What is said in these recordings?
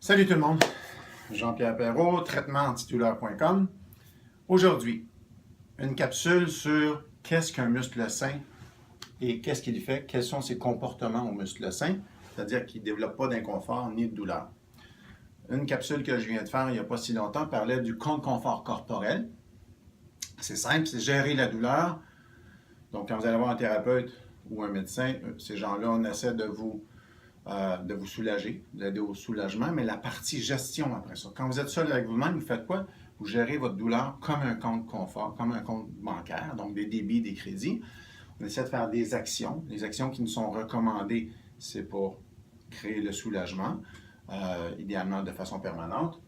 Salut tout le monde, Jean-Pierre Perrault, traitement-antidouleur.com. Aujourd'hui, une capsule sur qu'est-ce qu'un muscle sain et qu'est-ce qu'il fait, quels sont ses comportements au muscle sain, c'est-à-dire qu'il ne développe pas d'inconfort ni de douleur. Une capsule que je viens de faire il n'y a pas si longtemps parlait du confort corporel. C'est simple, c'est gérer la douleur. Donc, quand vous allez voir un thérapeute ou un médecin, ces gens-là, on essaie de vous soulager, d'aider au soulagement, mais la partie gestion après ça. Quand vous êtes seul avec vous-même, vous faites quoi? Vous gérez votre douleur comme un compte confort, comme un compte bancaire, donc des débits, des crédits. On essaie de faire des actions. Les actions qui nous sont recommandées, c'est pour créer le soulagement, idéalement de façon permanente.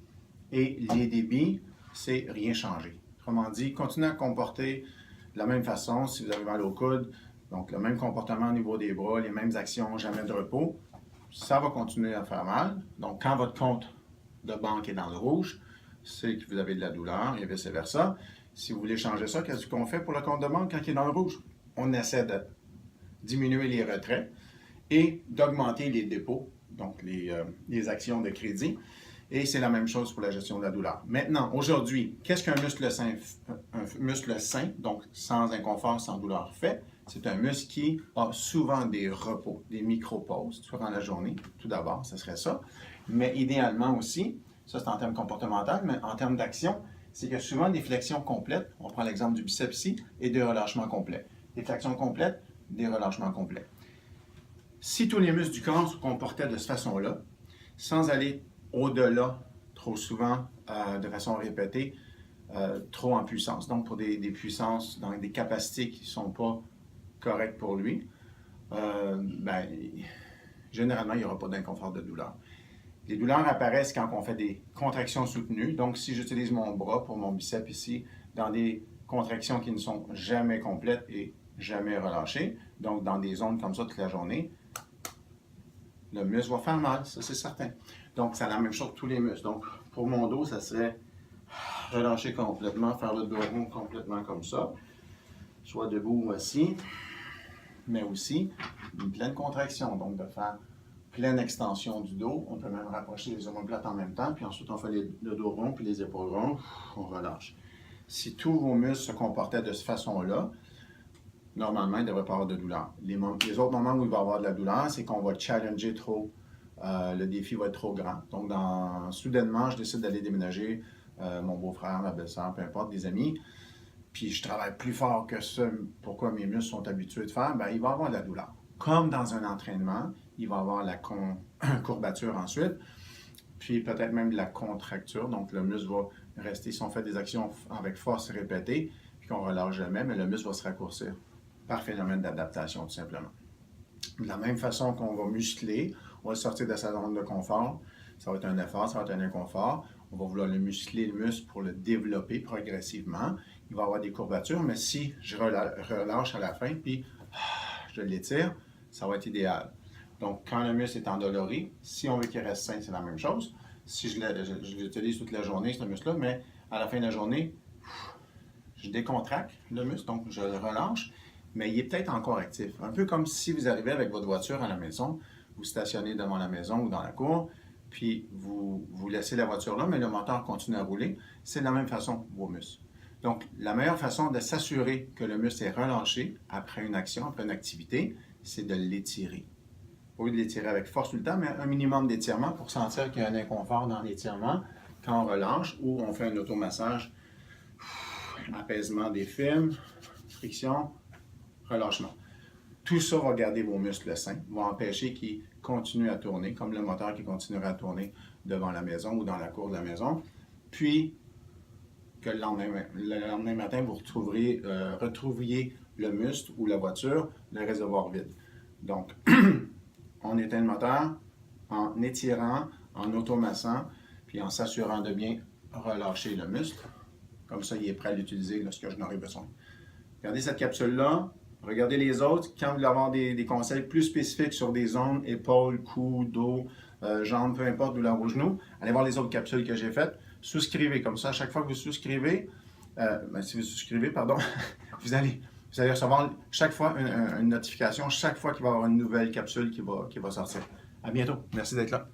Et les débits, c'est rien changer. Autrement dit, continuez à comporter de la même façon si vous avez mal au coude, donc le même comportement au niveau des bras, les mêmes actions, jamais de repos. Ça va continuer à faire mal. Donc, quand votre compte de banque est dans le rouge, c'est que vous avez de la douleur et vice-versa. Si vous voulez changer ça, qu'est-ce qu'on fait pour le compte de banque quand il est dans le rouge? On essaie de diminuer les retraits et d'augmenter les dépôts, donc les actions de crédit. Et c'est la même chose pour la gestion de la douleur. Maintenant, aujourd'hui, qu'est-ce qu'un muscle sain, donc sans inconfort, sans douleur, fait? C'est un muscle qui a souvent des repos, des micro-pauses durant la journée. Tout d'abord, ce serait ça. Mais idéalement aussi, ça c'est en termes comportementaux, mais en termes d'action, c'est qu'il y a souvent des flexions complètes. On prend l'exemple du biceps ici, et des relâchements complets. Des flexions complètes, des relâchements complets. Si tous les muscles du corps se comportaient de cette façon-là, sans aller au-delà, trop souvent, de façon répétée, trop en puissance. Donc, pour des puissances, dans des capacités qui ne sont pas correctes pour lui, généralement, il n'y aura pas d'inconfort de douleur. Les douleurs apparaissent quand on fait des contractions soutenues. Donc, si j'utilise mon bras pour mon biceps ici, dans des contractions qui ne sont jamais complètes et jamais relâchées, donc dans des zones comme ça toute la journée, le muscle va faire mal, ça c'est certain. Donc, c'est la même chose pour tous les muscles. Donc, pour mon dos, ça serait relâcher complètement, faire le dos rond complètement comme ça, soit debout ou assis, mais aussi une pleine contraction, donc de faire pleine extension du dos. On peut même rapprocher les omoplates en même temps, puis ensuite on fait le dos rond, puis les épaules rondes, on relâche. Si tous vos muscles se comportaient de cette façon-là, normalement, il ne devrait pas avoir de douleur. Les autres moments où il va y avoir de la douleur, c'est qu'on va challenger trop. Le défi va être trop grand. Donc, soudainement, je décide d'aller déménager mon beau-frère, ma belle-sœur, peu importe, des amis, puis je travaille plus fort que ce pourquoi mes muscles sont habitués de faire, il va y avoir de la douleur. Comme dans un entraînement, il va y avoir la courbature ensuite, puis peut-être même de la contracture. Donc, le muscle va rester, si on fait des actions avec force répétée, puis qu'on ne relâche jamais, mais le muscle va se raccourcir par phénomène d'adaptation, tout simplement. De la même façon qu'on va muscler, on va sortir de sa zone de confort. Ça va être un effort, ça va être un inconfort. On va vouloir le muscler, le muscle, pour le développer progressivement. Il va y avoir des courbatures, mais si je relâche à la fin, puis je l'étire, ça va être idéal. Donc, quand le muscle est endolori, si on veut qu'il reste sain, c'est la même chose. Si je l'utilise toute la journée, ce muscle-là, mais à la fin de la journée, je décontracte le muscle, donc je le relâche, mais il est peut-être encore actif. Un peu comme si vous arrivez avec votre voiture à la maison, vous stationnez devant la maison ou dans la cour, puis vous laissez la voiture là, mais le moteur continue à rouler. C'est de la même façon vos muscles. Donc, la meilleure façon de s'assurer que le muscle est relâché après une action, après une activité, c'est de l'étirer. Au lieu de l'étirer avec force tout le temps, mais un minimum d'étirement pour sentir qu'il y a un inconfort dans l'étirement quand on relâche ou on fait un automassage, apaisement des fibres, friction, relâchement. Tout ça va garder vos muscles sains, va empêcher qu'ils continuent à tourner, comme le moteur qui continuera à tourner devant la maison ou dans la cour de la maison. Puis, que le lendemain matin, vous retrouviez le muscle ou la voiture, le réservoir vide. Donc, on éteint le moteur en étirant, en automassant, puis en s'assurant de bien relâcher le muscle. Comme ça, il est prêt à l'utiliser lorsque je n'aurai besoin. Regardez cette capsule-là. Regardez les autres. Quand vous voulez avoir des conseils plus spécifiques sur des zones, épaules, cou, dos, jambes, peu importe, douleur au genou, allez voir les autres capsules que j'ai faites. Souscrivez. Comme ça, à chaque fois que vous souscrivez, vous allez recevoir chaque fois une notification, chaque fois qu'il va y avoir une nouvelle capsule qui va sortir. À bientôt. Merci d'être là.